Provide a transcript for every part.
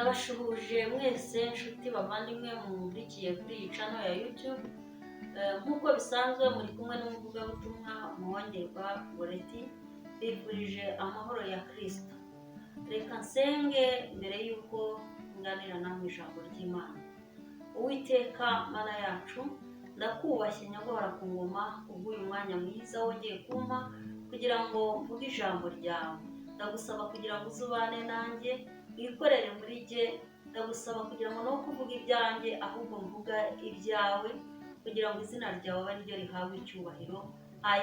ndabashuhuje mwese inshuti bavandimwe mumurikiye kuri iyi channel ya YouTube. Nk'uko bisanzwe muri kumwe n'umuvugabutumwa Muwongerwa Goreti, bifurije amahoro ya Kristo. Reka nsenge mbere y'uko nganira namwe ijambo ry'Imana. Uwiteka Mana yacu, ndakubashye nyagora ku ngoma kubw'uyu mwanya mwiza wongeye kumpa kugira ngo mvuge ijambo ryawe. Ndagusaba kugira ngo uzubane nanjye, wikorere muri jye. Ndagusaba kugira ngo no kuvuga ibyanjye ahubwo mvuga ibyawe, kugira ngo izina ryawe abe ryo rihabwe icyubahiro.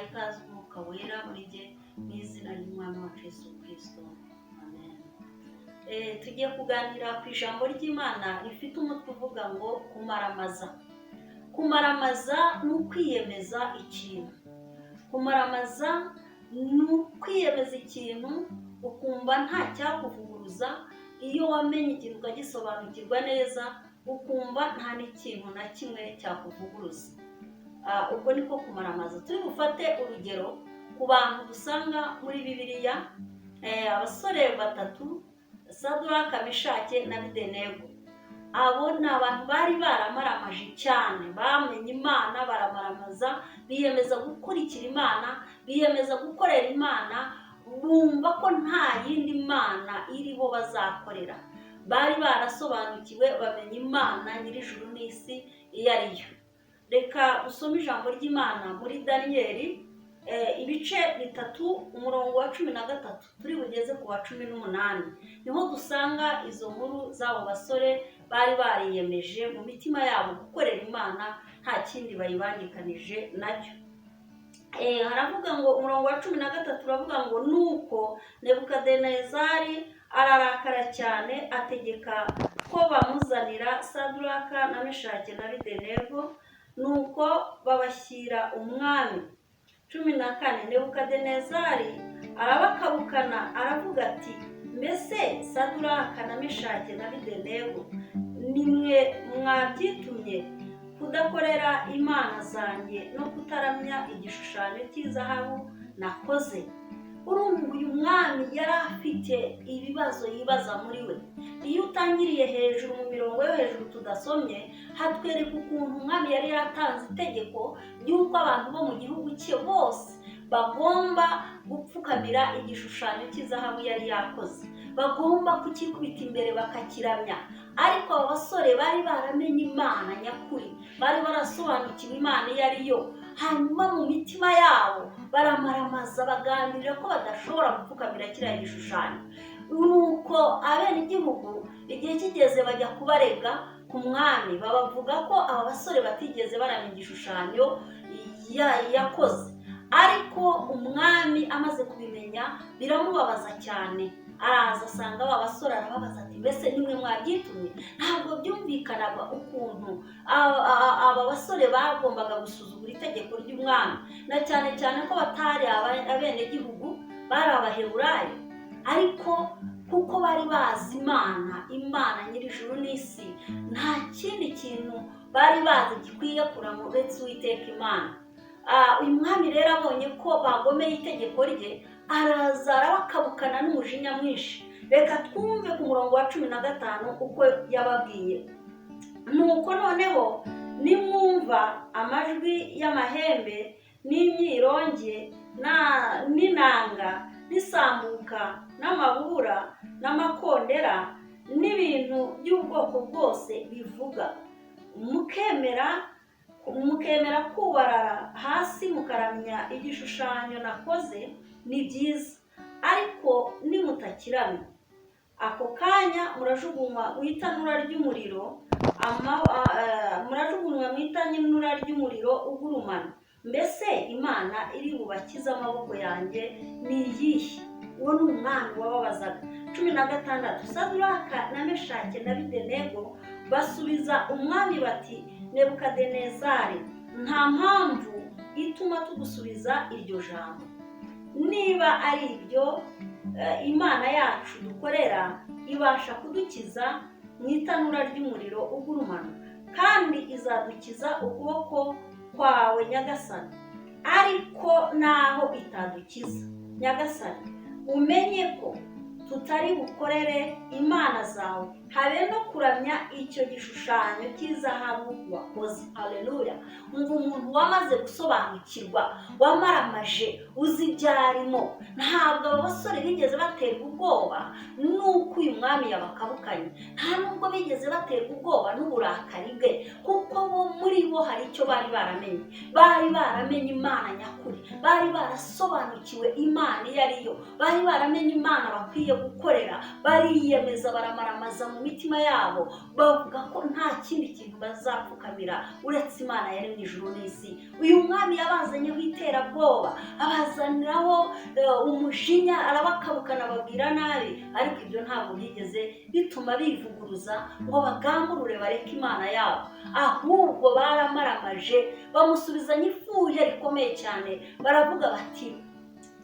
Ikaze umwuka wera muri jye, mu izina ry'Umwami wacu Yesu Kristo. Amen. Tugiye kuganira ku ijambo ry'Imana rifite umutwe uvuga ngo kumaramaza. Kumaramaza ni ukwiyemeza ikintu. Kumaramaza ni ukwiyemeza ikintu ukumva nta cyakuvuguruza. Iyo wamenye ikintu ukagisobanukirwa neza, ukumva nta n'ikintu na kimwe cyakuvuguruza. Ubwo niko kumaramaza. Turi bufate urugero ku bantu dusanga muri Bibiliya, abasore batatu, Saduraka, Meshake na Abedenego. Abo ni abantu bari baramaramaje cyane, bamenye Imana, baramaramaza, biyemeza gukurikira Imana, biyemeza gukorera Imana, bumva ko nta yindi Mana iriho bazakorera. Bari barasobanukiwe, bamenya Imana nyir'ijuru n'isi iyo ari yo. Reka dusome ijambo ry'Imana muri Daniyeli ibice 3 umurongo wa 13 turi bugeze ku wa 18. Niho dusanga izo nkuru z'abo basore bari bariyemeje mu mitima yabo gukorera Imana, nta kindi bayibangikanije nacyo. Haravuga ngo umurongo wa 13 uravuga ngo nuko Nebukadinezari ararakara cyane, ategeka ko bamuzanira Saduraka na Meshake na Abedenego, nuko babashyira umwami. 14 Nebukadinezari arabakabukana aravuga ati, mbese Saduraka na Meshake na Abedenego nimwe mwabyitumye kudakorera Imana zanjye no kutaramya igishushanyo cy'izahabu nakoze? Urumva uyu mwami yari afite ibibazo yibaza muri we. Iyo utangiriye hejuru mu mirongo yo hejuru tudasomye, hatwereka ukuntu umwami yari yatanze itegeko ry'uko abantu bo mu gihugu cye bose bagomba gupfukamira igishushanyo cy'izahabu yari yakoze, bagomba kukikubita imbere bakakiramya. Ariko aba basore bari baramenye Imana nyakuri, bari barasobanukiwe Imana iyo ari yo. Hanyuma mu mitima yabo baramaramaza, baganirira ko badashobora gupfukamira kiriya gishushanyo. Nuko abenegihugu igihe kigeze bajya kubarega ku mwami, babavuga ko aba basore batigeze baramya igishushanyo yakoze. Ariko umwami amaze kubimenya biramubabaza cyane. Araza asanga aba basore, arababaza ati, mbese nimwe mwabyitumye? Ntabwo byumvikanaga ukuntu aba basore bagombaga gusuzugura itegeko ry'umwami, na cyane cyane ko batari abenegihugu, bari Abaheburayo. Ariko kuko bari bazi Imana nyir'ijuru n'isi, nta kindi kintu bari bazi gikwiye kuramya uretse Uwiteka Imana. Uyu mwami rero abonye ko bagomeye itegeko rye, araza arabakabukana n'umujinya mwinshi. Reka twumve ku murongo wa 15 uko yababwiye. Nuko noneho nimwumva amajwi y'amahembe n'imyironge n'inanga n'isambuka n'amabura n'amakondera n'ibintu by'ubwoko bwose bivuga, mukemera kubarara hasi mukaramya igishushanyo nakoze, ni byiza. Ariko nimutakiramya, ako kanya murajugunywa mu itanura ry'umuriro ugurumana. Mbese Imana iri bubakize amaboko yanjye ni iyihe? Uwo ni umwami wababazaga. 16 Saduraka na Meshake na Abedenego basubiza umwami bati, Nebukadinezari, nta mpamvu ituma tugusubiza iryo jambo. Niba ari ibyo Imana yacu dukorera ibasha kudukiza mu itanura ry'umuriro ugurumana, kandi izadukiza ukuboko kwawe Nyagasani. Ariko naho itadukiza, Nyagasani, umenye ko tutari bukorere Imana zawe habe no kuramya icyo gishushanyo cy'izahabu wakoze. Haleluya. Umva umuntu wamaze gusobanukirwa, wamaramaje, uzi ibyarimo. Ntabwo aba basore bigeze baterwa ubwoba n'uko uyu mwami yabakabukanye, nta nubwo bigeze baterwa ubwoba n'uburakari bwe, kuko bo muri bo hari icyo bari baramenye. Bari baramenye Imana nyakuri, bari barasobanukiwe Imana iyo ari yo, bari baramenye Imana bakwiye gukorera. Bariyemeza, baramaramaza mu mitima yabo, bavuga ko nta kindi kintu bazapfukamira uretse Imana yaremye ijuru n'isi. Uyu mwami yabazanyeho iterabwoba, abazaniraho umujinya, arabakabukana, babwira nabi, ariko ibyo ntabwo byigeze bituma bivuguruza ngo bagamburure bareke Imana yabo, ahubwo baramaramaje, bamusubizanya ifuhe rikomeye cyane. Baravuga bati,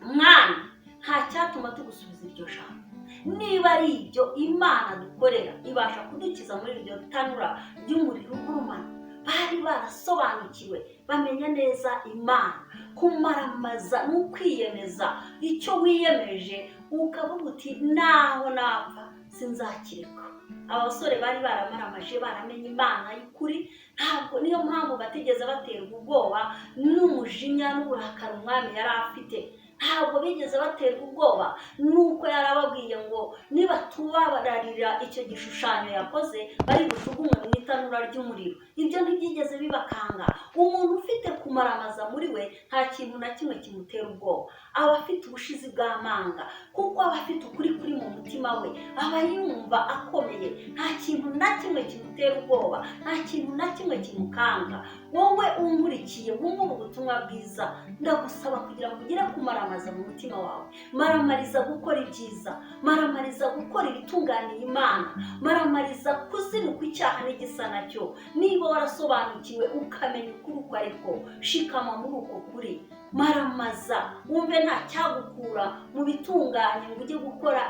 mwami, nta cyatuma tugusubiza iryo jambo. Niba ari ibyo Imana dukorera ibasha kudukiza muri iryo tanura ry'umuriro ugurumana. Bari barasobanukiwe, bamenya neza Imana. Kumaramaza n'ukwiyemeza icyo wiyemeje, ukavuga uti naho napfa sinzakireka. Abasore bari baramaramaje, baramenye Imana y'ukuri. Ntabwo niyo mpamvu batigeze baterwa ubwoba n'umujinya n'uburakari umwami yari afite. Ntabwo bigeze baterwa ubwoba nuko yarababwiye ngo nibatubabarira icyo gishushanyo yakoze bari bushugunywe mu itanura ry'umuriro. Ibyo ntibyigeze bibakanga. Umuntu ufite kumaramaza muri we nta kintu na kimwe kimutera ubwoba. Aba afite ubushizi bw'amanga, kuko aba afite ukuri kuri mu mutima we, aba yumva akomeye. Nta kintu na kimwe kimutera ubwoba, nta kintu na kimwe kimukanga. Wowe unkurikiye wumva ubutumwa bwiza, ndagusaba kugira ngo ugire kumaramaza mu mutima wawe. Maramariza gukora ibyiza, maramariza gukora ibitunganiye Imana, maramariza kuzinuka icyaha n'igisa nacyo. Niba warasobanukiwe ukamenya ukuri uko ariko, shikama muri uko kuri. Maramaza, wumve nta cyagukura mu bitunganye ngo ujye gukora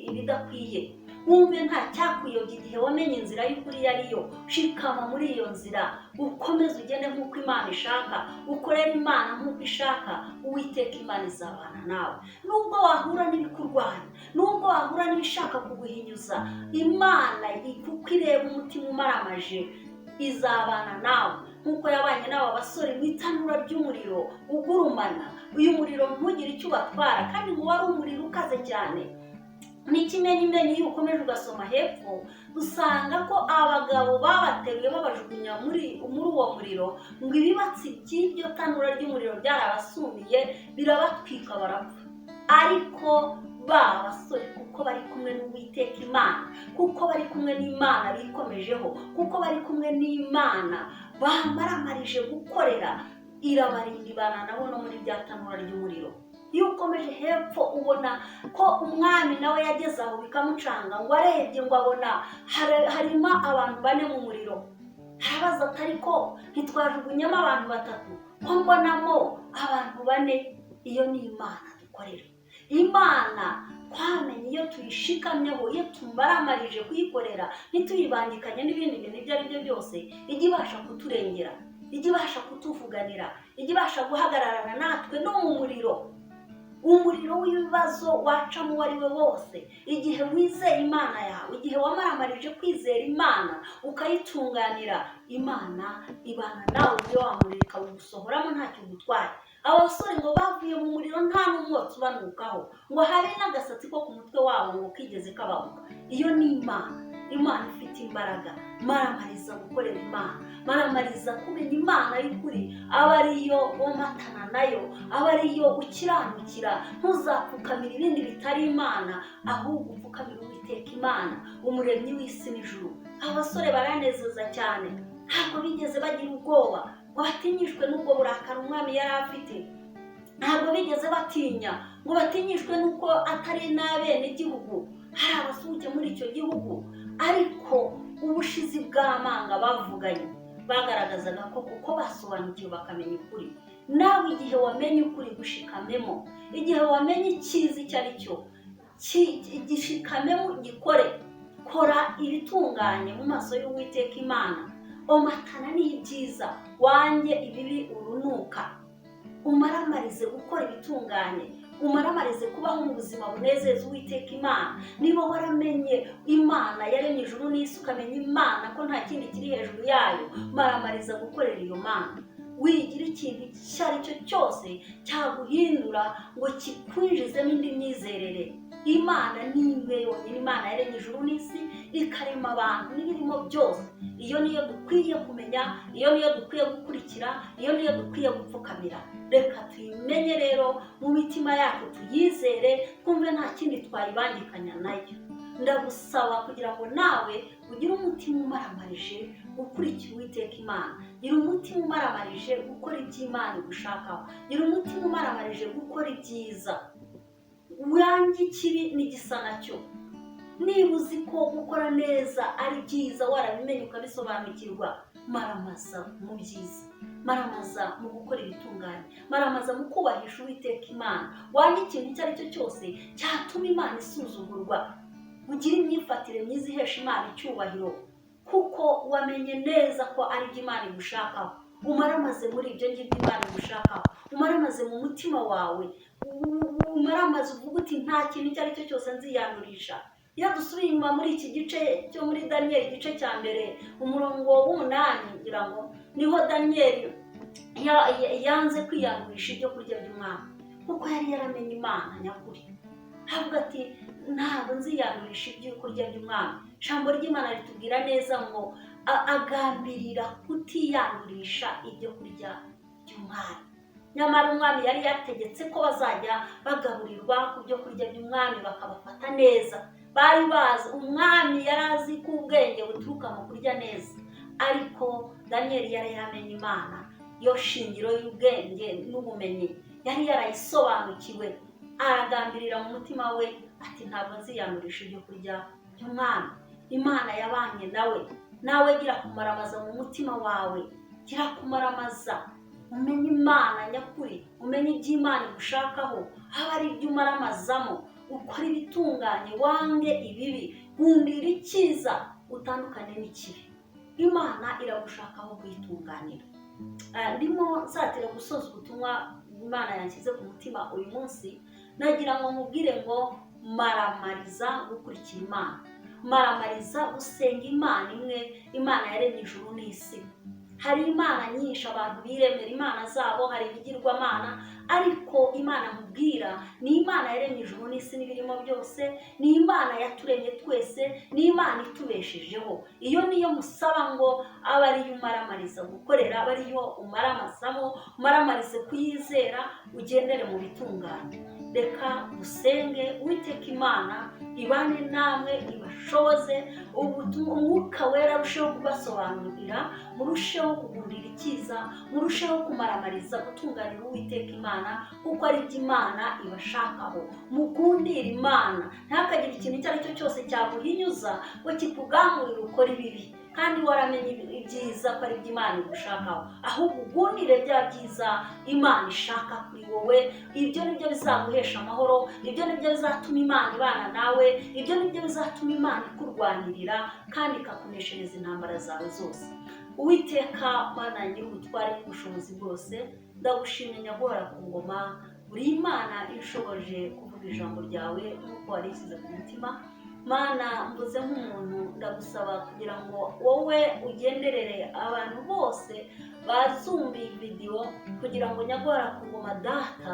ibidakwiye. Wumve nta cyakuyobya igihe wamenye inzira y'ukuri yariyo. Shikama muri iyo nzira, ukomeze ugende nk'uko Imana ishaka, ukorere Imana nk'uko ishaka. Uwiteka Imana izabana nawe. Nubwo wahura n'ibikurwanya, nubwo wahura n'ibishaka kuguhinyuza, Imana kuko ireba umutima umaramaje izabana nawe, nk'uko yabanye n'aba basore mu itanura ry'umuriro ugurumana. Uyu muriro ntugire icyo ubatwara, kandi ngo wari umuriro ukaze cyane. N'ikimenyimenyi iyo ukomeje ugasoma hepfo, usanga ko abagabo babateruye babajugunya muri uwo muriro, ngo ibibatsi by'iryo tanura ry'umuriro byarabasumiye, birabatwika, barapfa. Ariko ba basore kuko bari kumwe n'Uwiteka Imana, kuko bari kumwe n'Imana bikomejeho, kuko bari kumwe n'Imana bamaramarije gukorera, irabarinda ibana nabo no muri rya tanura ry'umuriro. Iyo ukomeje hepfo ubona ko umwami nawe yageze aho bikamucanga, ngo arebye ngo abona harimo abantu 4 mu muriro. Harabaza ati, ariko ntitwajugunyemo abantu 3, ko mbonamo abantu 4? Iyo ni Imana dukorera. Imana twamenye iyo tuyishikamyeho, iyo tumaramarije kuyikorera, ntituyibangikanye n'ibindi bintu ibyo ari byo byose, ijya ibasha kuturengera, ijya ibasha kutuvuganira, ijya ibasha guhagararana natwe no mu muriro. Umuriro w'ibibazo wacamo uwo ari we wose, igihe wizeye Imana yawe, igihe wamaramarije kwizera Imana ukayitunganira, Imana ibana nawe. Ibyo wamurika ugusohoramo ntacyo gutwaye. Aba basore ngo bavuye mu muriro nta n'umwotsi ubanukaho, ngo habe n'agasatsi ko ku mutwe wabo ngo kigeze kababuka. Iyo ni Imana, Imana ifite imbaraga. Maramariza gukorera Imana, maramariza kumenya Imana y'ukuri, aba ariyo womatana nayo, aba ariyo ukiranukira. Ntuzapfukamira ibindi bitari Imana, ahubwo upfukamira Uwiteka Imana, umuremyi w'isi n'ijuru. Abasore baranezeza cyane, ntabwo bigeze bagira ubwoba ngo batinyishwe n'ubwo burakari umwami yari afite. Ntabwo bigeze batinya ngo batinyishwe n'uko atari n'abenegihugu, hari abasuhuke muri icyo gihugu, ariko ubushizi bw'amanga bavuganye bagaragazaga ko kuko basobanukiwe bakamenya ukuri. Nawe igihe wamenye ukuri gushikamemo, igihe wamenye icyiza icyo ari cyo, gishikamemo gikore. Kora ibitunganye mu maso y'Uwiteka Imana, omatana n'ibyiza, wange ibibi urunuka. Umaramarize gukora ibitunganye, umaramarize kubaho mu buzima bunezeza Uwiteka Imana. Niba waramenye Imana yaremye ijuru n'isi, ukamenya Imana ko nta kindi kiri hejuru yayo, maramariza gukorera iyo Mana. Wigira ikintu icyo ari cyo cyose cyaguhindura ngo kikwinjizemo indi myizerere. Imana ni imwe yonyine, Imana yaremye ijuru n'isi, ikarema abantu n'ibirimo byose. Iyo niyo dukwiye kumenya, iyo niyo dukwiye gukurikira, iyo niyo dukwiye gupfukamira. Reka tuyimenye rero mu mitima yacu, tuyizere, twumve nta kindi twayibangikanya nayo. Ndagusaba kugira ngo nawe ugire umutima umaramarije gukurikira Uwiteka Imana. Gira umutima umaramarije gukora ibyo Imana igushakaho. Gira umutima umaramarije gukora ibyiza. Wange ikibi n'igisa nacyo. Niba uzi ko gukora neza ari byiza, warabimenye ukabisobanukirwa, maramaza mu byiza, maramaza mu gukora ibitunganye, maramaza mu kubahisha Uwiteka Imana. Wange ikintu icyo ari cyo cyose cyatuma Imana isuzugurwa. Ugire imyifatire myiza ihesha Imana icyubahiro, kuko wamenye neza ko ari byo Imana igushakaho. Umaramaze muri ibyo ngibyo Imana igushakaho, umaramaze mu mutima wawe, umaramaze uvuga uti nta kintu icyo ari cyo cyose nziyandurisha. Iyo dusubiye inyuma muri iki gice cyo muri Daniyeli, igice cya mbere umurongo w'8, ngira ngo niho Daniyeli yanze kwiyandurisha ibyo kurya by'umwami, kuko yari yaramenye Imana nyakuri. Havuga ati ntabwo nziyandurisha ibyo kurya by'umwami. Ijambo ry'Imana ritubwira neza ngo agambirira kutiyandurisha ibyo kurya by'umwami. Nyamara umwami yari yategetse ko bazajya bagaburirwa ku byo kurya by'umwami, bakabafata neza. Bari bazi, umwami yari azi ko ubwenge buturuka mu kurya neza, ariko Daniyeli yari yamenye Imana, yo shingiro y'ubwenge n'ubumenyi, yari yarayisobanukiwe. Aragambirira mu mutima we ati ntabwo nziyandurisha ibyo kurya by'umwami. Imana yabanye nawe. Nawe gira kumaramaza mu mutima wawe, gira kumaramaza, umenye Imana nyakuri, umenye ibyo Imana igushakaho, haba ari ibyo umaramazamo. Ukora ibitunganye, wange ibibi, gundira icyiza, utandukane n'ikibi. Imana iragushakaho kwitunganira. Ndimo nsatira gusoza ubutumwa Imana yanshyize ku mutima uyu munsi. Nagira ngo mubwire ngo maramariza gukurikira Imana, maramariza gusenga Imana imwe, Imana yaremye ijuru n'isi. Hari imana nyinshi abantu biremera imana zabo, hari ibigirwamana, ariko Imana nkubwira ni Imana yaremye ijuru n'isi n'ibirimo byose, ni Imana yaturemye twese, ni Imana itubeshejeho. Iyo niyo musaba ngo abe ariyo umaramariza gukorera, abe ariyo umaramazamo, umaramarize kuyizera, ugendere mu bitunganye. Reka dusenge. Uwiteka Imana ibane namwe, ibashoboze, umwuka wera arusheho kubasobanurira, murusheho kugundira icyiza, murusheho kumaramariza gutunganira Uwiteka Imana, kuko ari byo Imana ibashakaho. Mugundire Imana, ntakagire ikintu icyo ari cyo cyose cyaguhinyuza ngo kikugamurire ukora ibibi, kandi waramenye ibyiza ko ari byo Imana igushakaho. Ahubwo ugundire bya byiza Imana ishaka kuri wowe. Ibyo nibyo bizaguhesha amahoro, ibyo nibyo bizatuma Imana ibana nawe, ibyo nibyo bizatuma Imana ikurwanirira kandi ikakuneshereza intambara zawe zose. Uwiteka Mana nyir'ubutware n'ubushobozi bwose, ndagushimye nyagora ku ngoma, buri Imana ishoboje kuvuga ijambo ryawe nk'uko warishyize ku mutima. Mana mvuze nk'umuntu, ndagusaba kugira ngo wowe ugenderere abantu bose bazumva iyi video, kugira ngo nyagora ku ngoma data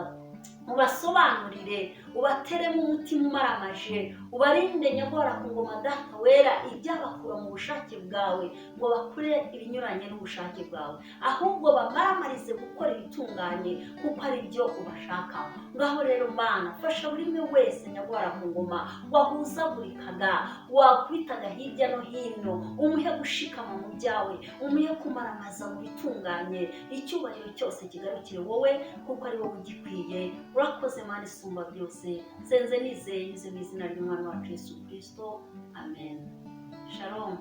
ubasobanurire, ubateremo umutima umaramaje, ubarinde nyagora ku ngoma data wera ibyabakura mu bushake bwawe, ngo bakure ibinyuranye n'ubushake bwawe, ahubwo bamaramarize gukora ibitunganye kuko ari byo ubashaka. Ngaho rero Mana, fasha buri umwe wese nyagora ku ngoma wahuzagurikaga, wakubitaga hirya no hino, umuhe gushikama mu byawe, umuhe kumaramaza mu bitunganye. Icyubahiro cyose kigarukire wowe, kuko ari wowe ugikwiye. Urakoze Mana isumba byose, senze nizeye mu izina ry'Umwana wacu Yesu Kristo, amen. Shalom.